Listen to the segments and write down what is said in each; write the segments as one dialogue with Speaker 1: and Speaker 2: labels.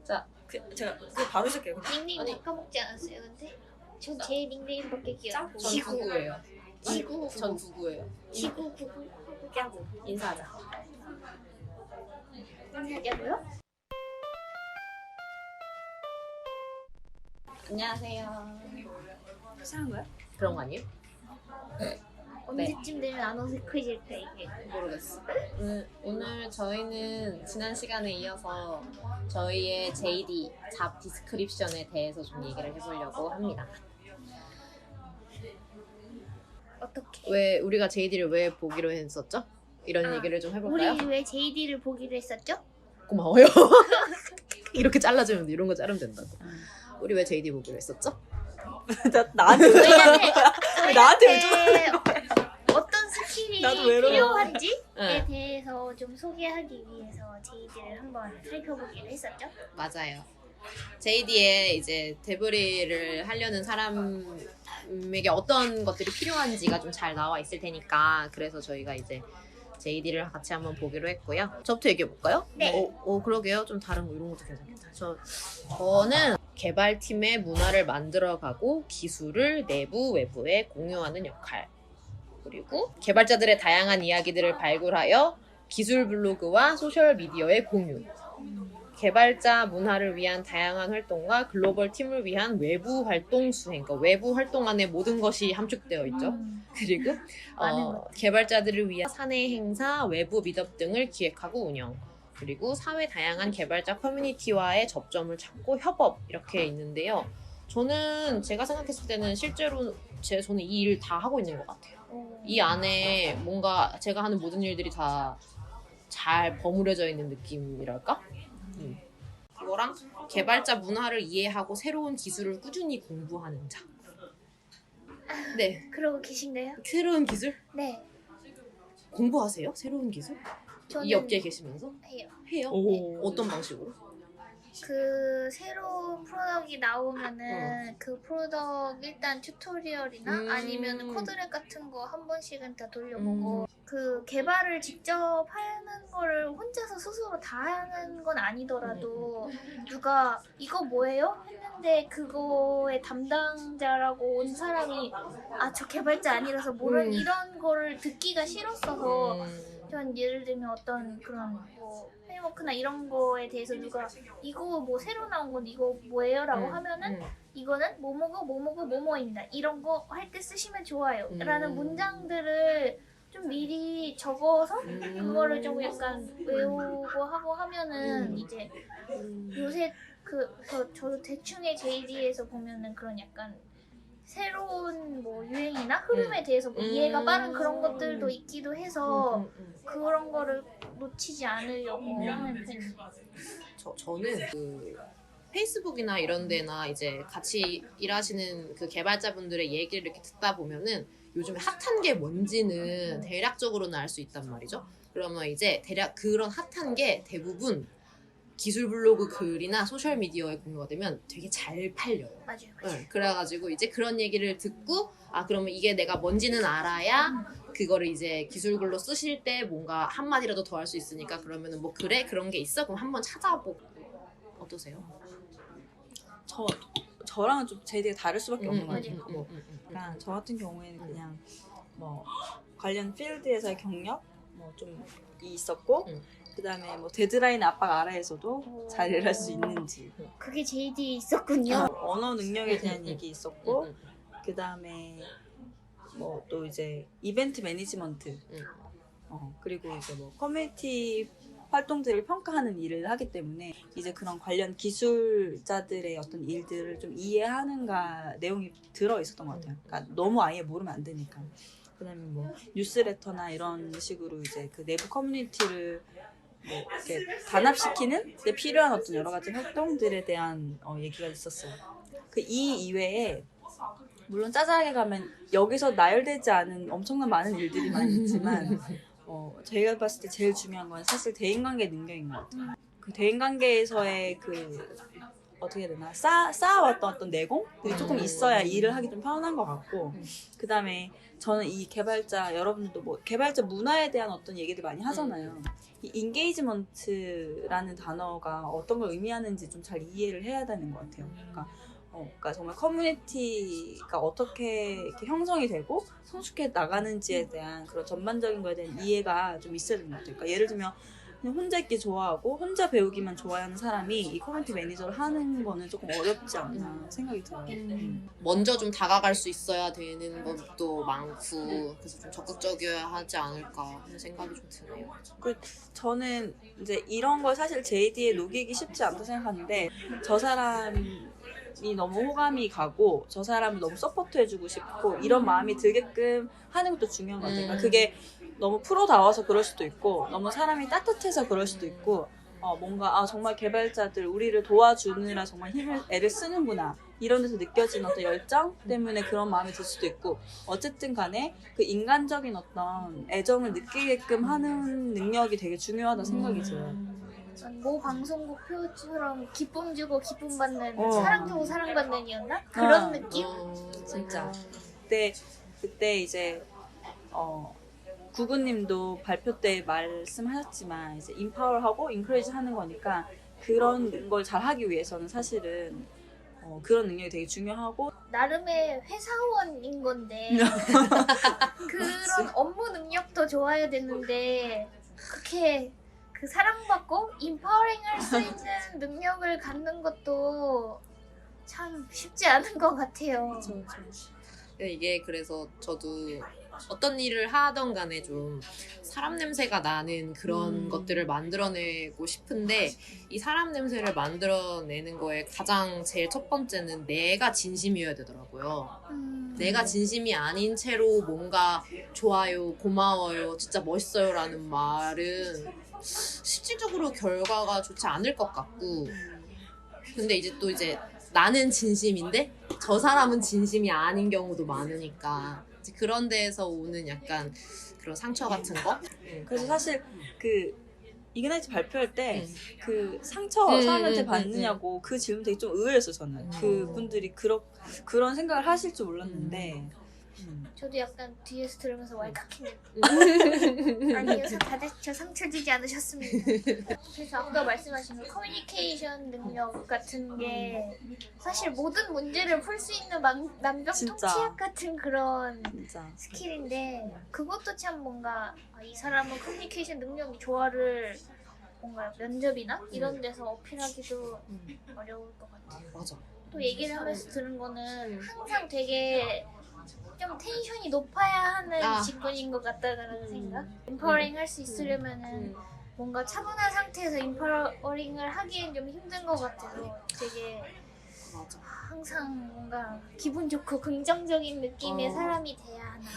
Speaker 1: 자,
Speaker 2: 제가 바로 시작해요.
Speaker 3: 닉네임
Speaker 1: 아니.
Speaker 3: 바꿔먹지 않았어요, 근데? 전 제 닉네임밖에 기억 안 나요.
Speaker 1: 전 구구예요.
Speaker 3: 지구.
Speaker 1: 전 구구예요.
Speaker 3: 지구 구구 짜고.
Speaker 1: 인사하자.
Speaker 3: 인사하자고요?
Speaker 1: 안녕하세요.
Speaker 2: 시작한 거야?
Speaker 1: 그런 거 아니에요?
Speaker 3: 언제쯤 되면 안 어색해질까 이게?
Speaker 1: 모르겠어. 오늘 저희는 지난 시간에 이어서 저희의 JD, 잡 디스크립션에 대해서 좀 얘기를 해보려고 합니다.
Speaker 3: 어떻게?
Speaker 1: 왜 우리가 JD를 왜 보기로 했었죠? 이런 얘기를 좀 해볼까요?
Speaker 3: 우리 왜 JD를 보기로 했었죠?
Speaker 1: 고마워요. 이렇게 잘라주면 이런 거 자르면 된다고. 우리 왜 JD 보기로 했었죠?
Speaker 2: 나한테 왜
Speaker 3: 왜냐면
Speaker 2: 나한테 왜
Speaker 3: 저희한테 어떤 스킬이
Speaker 2: 나도 외로워.
Speaker 3: 필요한지에
Speaker 1: 응.
Speaker 3: 대해서 좀 소개하기 위해서 JD를 한번 살펴보기로 했었죠.
Speaker 1: 맞아요. JD에 이제 데브리를 하려는 사람에게 어떤 것들이 필요한지가 좀 잘 나와 있을 테니까 그래서 저희가 이제 JD를 같이 한번 보기로 했고요. 저부터 얘기해 볼까요?
Speaker 3: 네.
Speaker 1: 그러게요. 좀 다른 거 이런 것도 괜찮겠다. 저는 개발팀의 문화를 만들어가고 기술을 내부 외부에 공유하는 역할. 그리고 개발자들의 다양한 이야기들을 발굴하여 기술 블로그와 소셜 미디어의 공유. 개발자 문화를 위한 다양한 활동과 글로벌 팀을 위한 외부 활동 수행. 그러니까 외부 활동 안에 모든 것이 함축되어 있죠. 그리고 개발자들을 위한 사내 행사, 외부 미트업 등을 기획하고 운영. 그리고 사회 다양한 개발자 커뮤니티와의 접점을 찾고 협업 이렇게 있는데요. 저는 제가 생각했을 때는 실제로 저는 이 일 다 하고 있는 것 같아요. 이 안에 뭔가 제가 하는 모든 일들이 다 잘 버무려져 있는 느낌이랄까? 그거랑 개발자 문화를 이해하고 새로운 기술을 꾸준히 공부하는 자. 네.
Speaker 3: 그러고 계신가요?
Speaker 1: 새로운 기술?
Speaker 3: 네.
Speaker 1: 공부하세요? 새로운 기술?
Speaker 3: 저는
Speaker 1: 이 업계에 계시면서?
Speaker 3: 해요.
Speaker 1: 해요?
Speaker 2: 오.
Speaker 1: 어떤 방식으로?
Speaker 3: 그 새로운 프로덕이 나오면은 그 프로덕 일단 튜토리얼이나 아니면 코드랩 같은 거 한 번씩은 다 돌려보고 그 개발을 직접 하는 거를 혼자서 스스로 다 하는 건 아니더라도 누가 이거 뭐예요? 했는데 그거의 담당자라고 온 사람이 아 저 개발자 아니라서 모르는 이런 거를 듣기가 싫었어서 전 예를 들면 어떤 그런 뭐 프레임워크나 이런 거에 대해서 누가 이거 뭐 새로 나온 건 이거 뭐예요? 라고 하면은 이거는 뭐뭐고 뭐뭐고 뭐뭐입니다. 이런 거 할 때 쓰시면 좋아요. 라는 문장들을 좀 미리 적어서 그거를 좀 약간 외우고 하고 하면은 이제 요새 저도 대충의 JD에서 보면은 그런 약간 새로운 뭐 유행이나 흐름에 대해서 뭐 이해가 빠른 그런 것들도 있기도 해서 그런 거를 놓치지 않으려고 하는 편이에요.
Speaker 1: 저는 그 페이스북이나 이런 데나 이제 같이 일하시는 그 개발자분들의 얘기를 이렇게 듣다 보면은 요즘에 핫한 게 뭔지는 대략적으로는 알 수 있단 말이죠. 그러면 이제 대략 그런 핫한 게 대부분 기술 블로그 글이나 소셜 미디어에 공유가 되면 되게 잘 팔려요.
Speaker 3: 맞아요.
Speaker 1: 네, 그래가지고 이제 그런 얘기를 듣고 그러면 이게 내가 뭔지는 알아야 그거를 이제 기술 글로 쓰실 때 뭔가 한마디라도 더 할 수 있으니까 그러면은 뭐 그래? 그런 게 있어? 그럼 한번 찾아보고 어떠세요?
Speaker 2: 저랑은 좀 JD가 다를 수밖에 없는 것
Speaker 3: 맞아요.
Speaker 2: 같아요. 그러니까 저 같은 경우에는 그냥 뭐 관련 필드에서의 경력 뭐 좀 있었고 그다음에 뭐 데드라인 압박 아래에서도 잘 일할 수 있는지
Speaker 3: 그게 JD에 있었군요.
Speaker 2: 언어 능력에 대한 얘기 있었고 그다음에 뭐 또 이제 이벤트 매니지먼트 그리고 이제 뭐 커뮤니티 활동들을 평가하는 일을 하기 때문에 이제 그런 관련 기술자들의 어떤 일들을 좀 이해하는가 내용이 들어 있었던 것 같아요. 그러니까 너무 아예 모르면 안 되니까. 그다음에 뭐 뉴스레터나 이런 식으로 이제 그 내부 커뮤니티를 뭐 이렇게 단합시키는 데 필요한 어떤 여러 가지 활동들에 대한 얘기가 있었어요. 그 이 이외에 물론 짜잘하게 가면 여기서 나열되지 않은 엄청난 많은 일들이 많이 있지만 제가 봤을 때 제일 중요한 건 사실 대인관계 능력인 것 같아요. 그 대인관계에서의 그 어떻게 해야 되나 쌓아왔던 어떤 내공들이 조금 있어야 일을 하기 좀 편한 것 같고 그 다음에 저는 이 개발자 여러분들도 뭐 개발자 문화에 대한 어떤 얘기들 많이 하잖아요. 이 인게이지먼트라는 단어가 어떤 걸 의미하는지 좀 잘 이해를 해야 되는 것 같아요. 그러니까 정말 커뮤니티가 어떻게 이렇게 형성이 되고 성숙해 나가는지에 대한 그런 전반적인 거에 대한 이해가 좀 있어야 되는 것 같아요. 그러니까 예를 들면 그냥 혼자 있기 좋아하고 혼자 배우기만 좋아하는 사람이 이 커뮤니티 매니저를 하는 거는 조금 어렵지 않나 생각이 들어요.
Speaker 1: 먼저 좀 다가갈 수 있어야 되는 것도 많고 그래서 좀 적극적이어야 하지 않을까 하는 생각이 좀 드네요.
Speaker 2: 저는 이제 이런 걸 사실 JD에 녹이기 쉽지 않다고 생각하는데 저 사람이 너무 호감이 가고 저 사람을 너무 서포트해주고 싶고 이런 마음이 들게끔 하는 것도 중요한 것 같아요. 그러니까 그게 너무 프로다워서 그럴 수도 있고 너무 사람이 따뜻해서 그럴 수도 있고 뭔가 정말 개발자들 우리를 도와주느라 정말 애를 쓰는구나 이런 데서 느껴지는 어떤 열정 때문에 그런 마음이 들 수도 있고 어쨌든 간에 그 인간적인 어떤 애정을 느끼게끔 하는 능력이 되게 중요하다 생각이 들어요.
Speaker 3: 모 방송국 표처럼 기쁨 주고 기쁨 받는 사랑 주고 사랑받는이었나? 그런 느낌?
Speaker 2: 진짜 그때 이제 구구님도 발표 때 말씀하셨지만 이제 인파워하고 인크레이지 하는 거니까 그런 걸 잘 하기 위해서는 사실은 그런 능력이 되게 중요하고
Speaker 3: 나름의 회사원인 건데 그런 업무 능력도 좋아야 되는데 그렇게 그 사랑받고 인파워링 할 수 있는 능력을 갖는 것도 참 쉽지 않은 것 같아요.
Speaker 1: 이게 그래서 저도 어떤 일을 하던 간에 좀 사람 냄새가 나는 그런 것들을 만들어내고 싶은데 이 사람 냄새를 만들어내는 거에 가장 제일 첫 번째는 내가 진심이어야 되더라고요. 내가 진심이 아닌 채로 뭔가 좋아요, 고마워요, 진짜 멋있어요 라는 말은 실질적으로 결과가 좋지 않을 것 같고 근데 이제 또 이제 나는 진심인데 저 사람은 진심이 아닌 경우도 많으니까 이제 그런 데에서 오는 약간 그런 상처 같은 거?
Speaker 2: 그래서 사실 그 이그나이트 발표할 때 그 상처 사람한테 받느냐고 그 질문 되게 좀 의외였어요. 저는 그분들이 그런 생각을 하실 줄 몰랐는데
Speaker 3: 저도 약간 뒤에서 들으면서 왈칵했네요. 아니요, 다들 저 상처 주지 않으셨습니다. 그래서 아까 말씀하신 그 커뮤니케이션 능력 같은 게 사실 모든 문제를 풀 수 있는 만병통치약 같은 그런 스킬인데 그것도 참 뭔가 이 사람은 커뮤니케이션 능력이 좋아를 뭔가 면접이나 이런 데서 어필하기도 어려울 것 같아요.
Speaker 1: 맞아.
Speaker 3: 또 얘기를 하면서 들은 거는 항상 되게 좀 텐션이 높아야 하는 직군인 것 같다는 생각? 인파워링 할 수 있으려면은 뭔가 차분한 상태에서 인파워링을 하기엔 좀 힘든 것 같아서 되게 항상 뭔가 기분 좋고 긍정적인 느낌의 사람이 돼야 하나.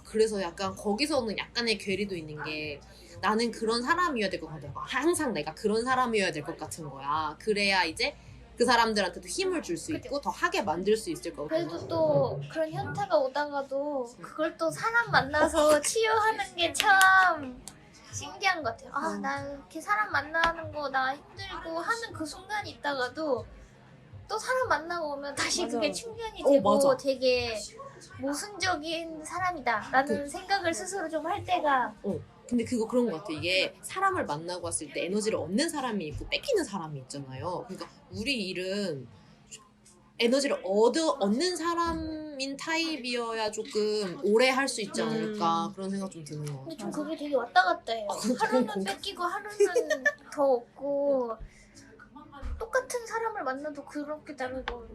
Speaker 1: 그래서 약간 거기서는 약간의 괴리도 있는 게 나는 그런 사람이어야 될 것 같아. 항상 내가 그런 사람이어야 될 것 같은 거야. 그래야 이제 그 사람들한테도 힘을 줄 수 있고 더 하게 만들 수 있을 것 같아요.
Speaker 3: 그래도 또 그런 현타가 오다가도 그걸 또 사람 만나서 치유하는 게 참 신기한 것 같아요. 나 이렇게 사람 만나는 거 나 힘들고 하는 그 순간이 있다가도 또 사람 만나고 오면 다시 그게 충전이 되고 되게 모순적인 사람이다 라는 생각을 스스로 좀 할 때가
Speaker 1: 근데 그런 것 같아. 이게 사람을 만나고 왔을 때 에너지를 얻는 사람이 있고 뺏기는 사람이 있잖아요. 그러니까 우리 일은 에너지를 얻는 사람인 타입이어야 조금 오래 할 수 있지 않을까 그런 생각 좀 드는 것 같아요.
Speaker 3: 근데 좀 그게 되게 왔다 갔다 해요. 하루는 뺏기고 하루는 더 얻고 똑같은 사람을 만나도 그렇게 다르고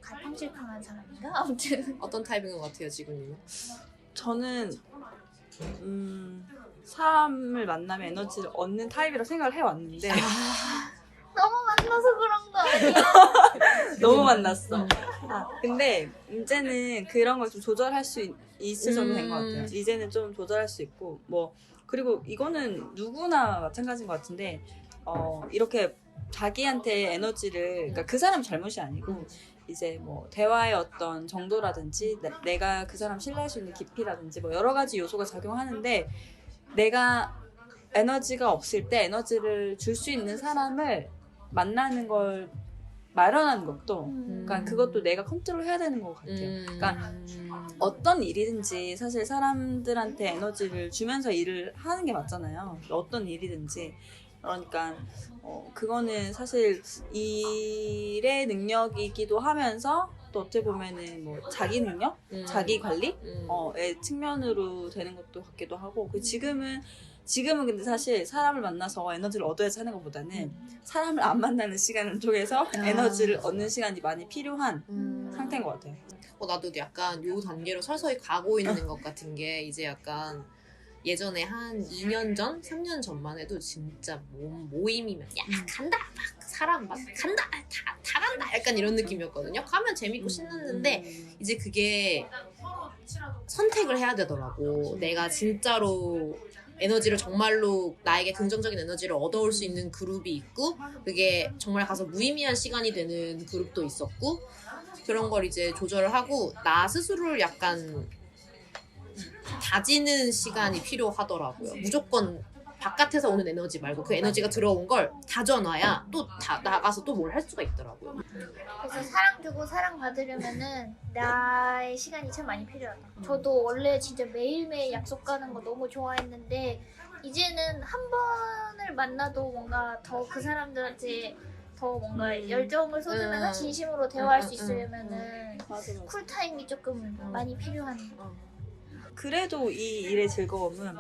Speaker 3: 갈팡질팡한 사람인가? 아무튼
Speaker 1: 어떤 타입인 것 같아요, 지구님은?
Speaker 2: 저는 사람을 만나면 에너지를 얻는 타입이라고 생각을 해왔는데
Speaker 3: 너무 만나서 그런 거 아니야?
Speaker 2: 너무 만났어. 근데 이제는 그런 걸 좀 조절할 수 있을 정도 된 것 같아요. 이제는 좀 조절할 수 있고 그리고 이거는 누구나 마찬가지인 것 같은데 이렇게 자기한테 에너지를 그러니까 그 사람 잘못이 아니고 이제 뭐 대화의 어떤 정도라든지 내가 그 사람 신뢰할 수 있는 깊이라든지 뭐 여러 가지 요소가 작용하는데 내가 에너지가 없을 때 에너지를 줄 수 있는 사람을 만나는 걸 마련하는 것도 그러니까 그것도 내가 컨트롤 해야 되는 것 같아요. 그러니까 어떤 일이든지 사실 사람들한테 에너지를 주면서 일을 하는 게 맞잖아요. 어떤 일이든지. 그러니까 그거는 사실 일의 능력이기도 하면서 또 어떻게 보면은 뭐 자기 능력, 자기 관리의 측면으로 되는 것도 같기도 하고. 지금은 근데 사실 사람을 만나서 에너지를 얻어야지 하는 것보다는 사람을 안 만나는 시간을 통해서 에너지를 얻는 시간이 많이 필요한 상태인 것 같아요.
Speaker 1: 나도 약간 요 단계로 서서히 가고 있는 것 같은 게 이제 약간 예전에 한 2년 전, 3년 전만 해도 진짜 모임이면 야 간다 막 사람 막 간다 다 간다 약간 이런 느낌이었거든요. 가면 재밌고 신났는데 이제 그게 선택을 해야 되더라고. 내가 진짜로 에너지를 정말로 나에게 긍정적인 에너지를 얻어올 수 있는 그룹이 있고 그게 정말 가서 무의미한 시간이 되는 그룹도 있었고 그런 걸 이제 조절을 하고 나 스스로를 약간 다지는 시간이 필요하더라고요. 무조건 바깥에서 오는 에너지 말고 그 에너지가 들어온 걸 다져놔야 또 나가서 또 뭘 할 수가 있더라고요.
Speaker 3: 그래서 사랑 주고 사랑 받으려면은 나의 시간이 참 많이 필요하다. 저도 원래 진짜 매일매일 약속 가는 거 너무 좋아했는데 이제는 한 번을 만나도 뭔가 더 그 사람들한테 더 뭔가 열정을 쏟으면서 진심으로 대화할 수 있으려면은
Speaker 2: 맞아.
Speaker 3: 쿨타임이 조금 많이 필요한.
Speaker 2: 그래도 이 일의 즐거움은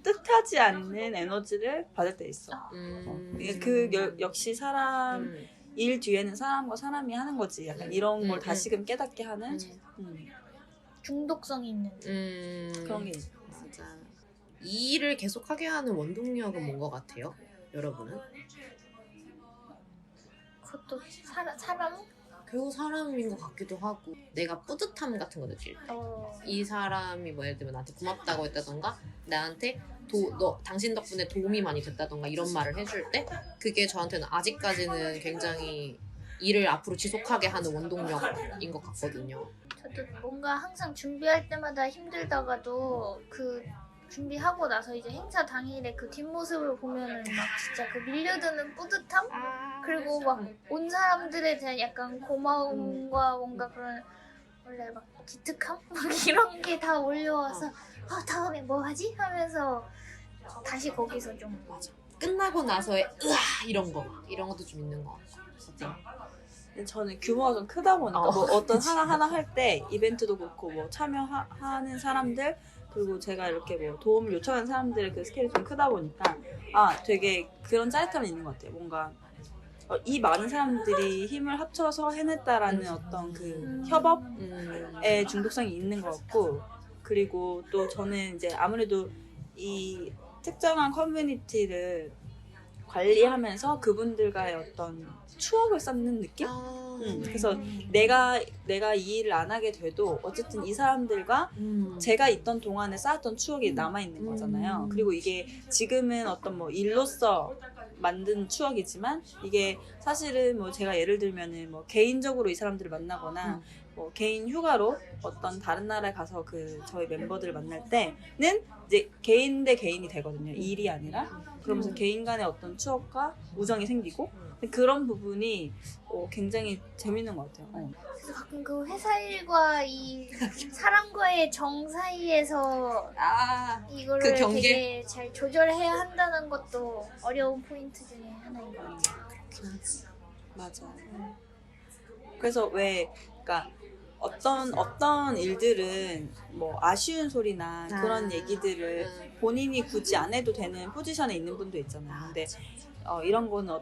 Speaker 2: 뜻하지 않는 에너지를 받을 때 있어. 역시 사람 일 뒤에는 사람과 사람이 하는 거지. 약간 이런 걸 다시금 깨닫게 하는
Speaker 3: 중독성 있는
Speaker 2: 그런 게 있어.
Speaker 1: 진짜 이 일을 계속하게 하는 원동력은 뭔 것 같아요? 여러분은?
Speaker 3: 그것도 사람?
Speaker 1: 결국 사람인 것 같기도 하고 내가 뿌듯함 같은 거 느낄 때 이 사람이 뭐 예를 들면 나한테 고맙다고 했다던가 나한테 당신 덕분에 도움이 많이 됐다던가 이런 말을 해줄 때 그게 저한테는 아직까지는 굉장히 일을 앞으로 지속하게 하는 원동력인 것 같거든요.
Speaker 3: 저도 뭔가 항상 준비할 때마다 힘들다가도 그 준비하고 나서 이제 행사 당일에 그 뒷모습을 보면은 막 진짜 그 밀려드는 뿌듯함? 그리고 막 온 사람들에 대한 약간 고마움과 뭔가 그런 원래 막 기특함? 막 이런 게 다 올려와서 다음에 뭐 하지? 하면서 다시 거기서 좀
Speaker 1: 끝나고 나서의 으아 이런 것도 좀 있는 것 같아요.
Speaker 2: 근데 저는 규모가 좀 크다 보니까 뭐 어떤 하나 할 때 이벤트도 그렇고 뭐 참여하는 사람들 그리고 제가 이렇게 뭐 도움을 요청하는 사람들의 그 스케일이 좀 크다 보니까 되게 그런 짜릿함이 있는 것 같아요. 뭔가 이 많은 사람들이 힘을 합쳐서 해냈다라는 어떤 그 협업의 중독성이 있는 것 같고 그리고 또 저는 이제 아무래도 이 특정한 커뮤니티를 관리하면서 그분들과의 어떤 추억을 쌓는 느낌? 그래서 내가 이 일을 안 하게 돼도 어쨌든 이 사람들과 제가 있던 동안에 쌓았던 추억이 남아있는 거잖아요. 그리고 이게 지금은 어떤 뭐 일로서 만든 추억이지만 이게 사실은 뭐 제가 예를 들면은 뭐 개인적으로 이 사람들을 만나거나 뭐 개인 휴가로 어떤 다른 나라에 가서 저희 멤버들을 만날 때는 이제 개인 대 개인이 되거든요. 일이 아니라. 그러면서 개인 간의 어떤 추억과 우정이 생기고 그런 부분이 굉장히 재밌는 것 같아요.
Speaker 3: 그래서 가끔 그 회사 일과 이 사람과의 정 사이에서 이거를
Speaker 1: 그 경계?
Speaker 3: 되게 잘 조절해야 한다는 것도 어려운 포인트 중에 하나인 것 같아요.
Speaker 2: 맞아. 그래서 그러니까 어떤 일들은 뭐 아쉬운 소리나 그런 얘기들을 본인이 굳이 안 해도 되는 포지션에 있는 분도 있잖아요. 근데 이런 거는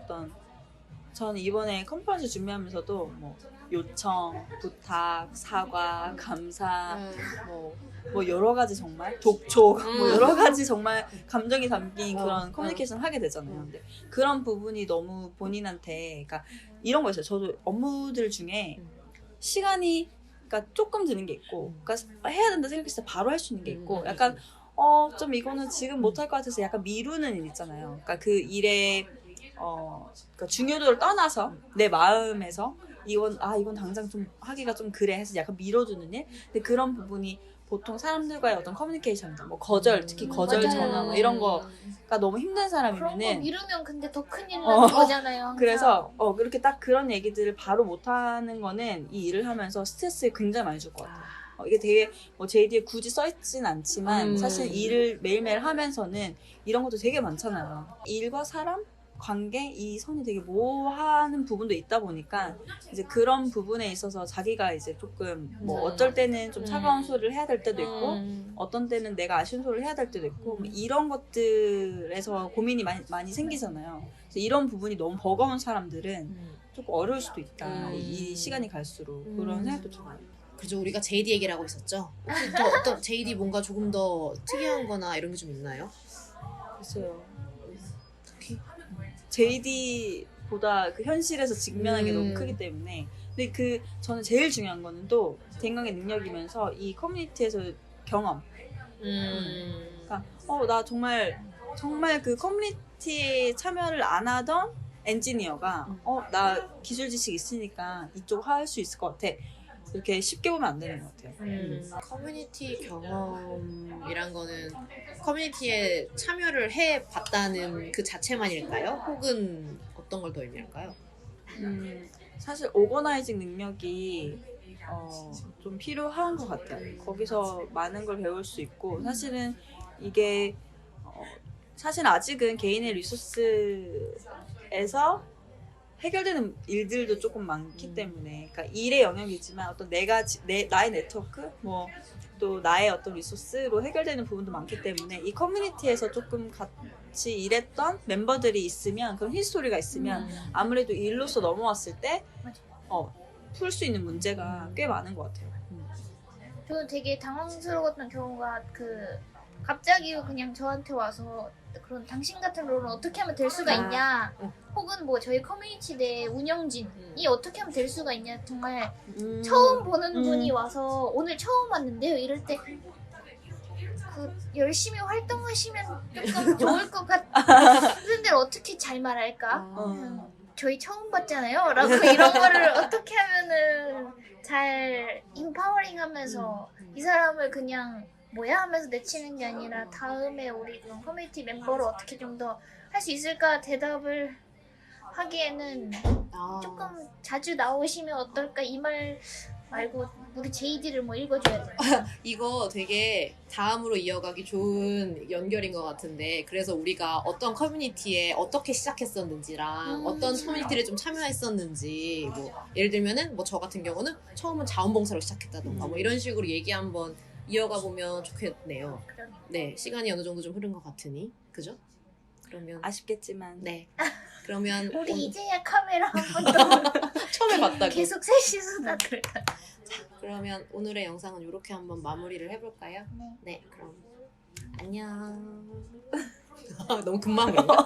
Speaker 2: 저는 이번에 컨퍼런스 준비하면서도 뭐 요청, 부탁, 사과, 감사, 뭐 여러 가지 정말 독촉, 뭐 여러 가지 정말 감정이 담긴 그런 커뮤니케이션을 하게 되잖아요. 근데 그런 부분이 너무 본인한테, 그러니까 이런 거 있어요. 저도 업무들 중에 시간이 그러니까 조금 드는 게 있고, 그러니까 해야 된다 생각했을 때 바로 할 수 있는 게 있고, 약간 좀 이거는 지금 못할 것 같아서 약간 미루는 일 있잖아요. 그러니까 그 일의 그러니까 중요도를 떠나서 내 마음에서 이건 당장 좀 하기가 좀 그래 해서 약간 미뤄두는 일. 근데 그런 부분이 보통 사람들과의 어떤 커뮤니케이션들, 뭐 거절, 특히 거절
Speaker 3: 맞아요.
Speaker 2: 전화 뭐 이런 거가 너무 힘든
Speaker 3: 그런 거
Speaker 2: 사람이면은
Speaker 3: 미루면 근데 더 큰일
Speaker 2: 어.
Speaker 3: 나는 거잖아요. 항상.
Speaker 2: 그래서 그렇게 딱 그런 얘기들을 바로 못하는 거는 이 일을 하면서 스트레스를 굉장히 많이 줄 것 같아요. 이게 되게 뭐 JD에 굳이 써있진 않지만 사실 일을 매일매일 하면서는 이런 것도 되게 많잖아요. 일과 사람, 관계, 이 선이 되게 모호하는 부분도 있다 보니까 이제 그런 부분에 있어서 자기가 이제 조금 뭐 어쩔 때는 좀 차가운 소리를 해야 될 때도 있고 어떤 때는 내가 아쉬운 소리를 해야 될 때도 있고 뭐 이런 것들에서 고민이 많이 생기잖아요. 그래서 이런 부분이 너무 버거운 사람들은 조금 어려울 수도 있다. 이 시간이 갈수록 그런 생각도 들어요.
Speaker 1: 그죠. 우리가 JD 얘기를 하고 있었죠. 혹시 더 어떤 JD 뭔가 조금 더 특이한 거나 이런 게 좀 있나요?
Speaker 2: 글쎄요. JD보다 그 현실에서 직면한 게 너무 크기 때문에 근데 저는 제일 중요한 거는 또 대인관계 능력이면서 이 커뮤니티에서 경험 그러니까 나 정말 그 커뮤니티에 참여를 안 하던 엔지니어가 나 기술 지식 있으니까 이쪽 할 수 있을 것 같아 이렇게 쉽게 보면 안 되는 것 같아요.
Speaker 1: 커뮤니티 경험이란 거는 커뮤니티에 참여를 해봤다는 그 자체만일까요? 혹은 어떤 걸 더 의미할까요?
Speaker 2: 사실 오거나이징 능력이 좀 필요한 것 같아요. 거기서 많은 걸 배울 수 있고 사실은 이게 사실 아직은 개인의 리소스에서 해결되는 일들도 조금 많기 때문에 그러니까 일의 영역이지만 어떤 나의 네트워크 뭐 또 나의 어떤 리소스로 해결되는 부분도 많기 때문에 이 커뮤니티에서 조금 같이 일했던 멤버들이 있으면 그런 히스토리가 있으면 아무래도 일로서 넘어왔을 때 풀 수 있는 문제가 꽤 많은 것 같아요.
Speaker 3: 저는 되게 당황스러웠던 경우가 갑자기 그냥 저한테 와서 그런 당신 같은 롤은 어떻게 하면 될 수가 있냐 혹은 뭐 저희 커뮤니티 내 운영진이 어떻게 하면 될 수가 있냐 정말 처음 보는 분이 와서 오늘 처음 왔는데요 이럴 때 열심히 활동하시면 조금 좋을 것 같은데 어떻게 잘 말할까? 저희 처음 봤잖아요 라고 이런 거를 어떻게 하면은 잘 인파워링 하면서 이 사람을 그냥 뭐야 하면서 내치는 게 아니라 다음에 우리 그런 커뮤니티 멤버를 어떻게 좀 더 할 수 있을까 대답을 하기에는 조금 자주 나오시면 어떨까 이 말 말고 우리 JD를 뭐 읽어줘야 돼.
Speaker 1: 이거 되게 다음으로 이어가기 좋은 연결인 것 같은데 그래서 우리가 어떤 커뮤니티에 어떻게 시작했었는지랑 어떤 커뮤니티를 좀 참여했었는지 뭐 예를 들면은 뭐 저 같은 경우는 처음은 자원봉사로 시작했다던가 뭐 이런 식으로 얘기 한번 이어가 보면 좋겠네요. 네, 시간이 어느 정도 좀 흐른 것 같으니 그죠? 그러면
Speaker 2: 아쉽겠지만
Speaker 1: 네. 그러면
Speaker 3: 우리 이제야 카메라 한 번 더
Speaker 1: 처음에 봤다고.
Speaker 3: 계속 셋이서 다 그럴까?
Speaker 1: 그러면 오늘의 영상은 이렇게 한번 마무리를 해볼까요? 네, 그럼 안녕. 너무 금방 그런가?